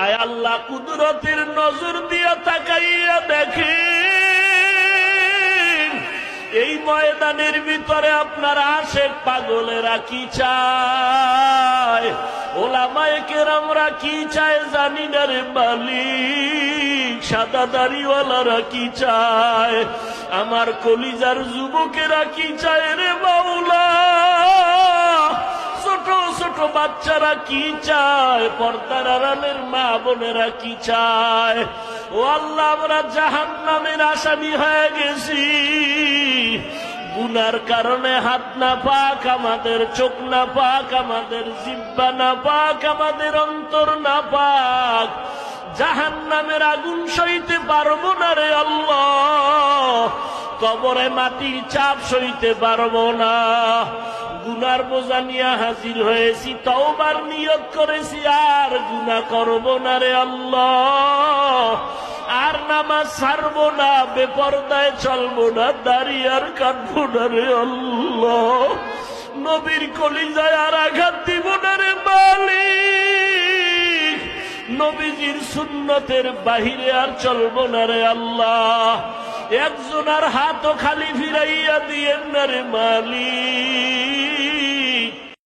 আয় আল্লাহ কুদরতের নজর দিয়া তাকাইয়া দেখেন এই ময়দানের ভিতরে আপনার আশেক পাগলেরা কি চায়, ওলামায়ে কেরামরা কি চায় জানি না রে মালিক, সাদা দাড়িওয়ালারা কি চায়, আমার কলিজার যুবকেরা কি চায় রে মাওলা, ছোট ছোট বাচ্চারা কি চায়, পর্দার আড়ালের মা বোনেরা কি চায়। ও আল্লাহ, আমরা জাহান্নামের আসামি হয়ে গেছি। গুনার কারণে হাত না পাক, আমাদের চোখ না পাক, আমাদের জিহ্বা না পাক, আমাদের অন্তর না পাক। জাহান্নামের আগুন সইতে পারবো না রে আল্লাহ, কবরে মাটির চাপ সইতে পারবো না। গুনার বোঝা নিয়ে হাজির হয়েছি, তওবার নিয়ত করেছি আর গুনাহ করব না রে আল্লাহ, আর নামাজ ছাড়বো না, বেপরদায় চলবো না, দাড়ি আর কাটবো না রে আল্লাহ, নবীর কলিজায় আর আঘাত দিব না রে মালিক, নবীজির সুন্নতের বাহিরে আর চলবো না রে আল্লাহ। একজনের হাতও খালি ফিরাইয়া দিয়েন না রে মালিক।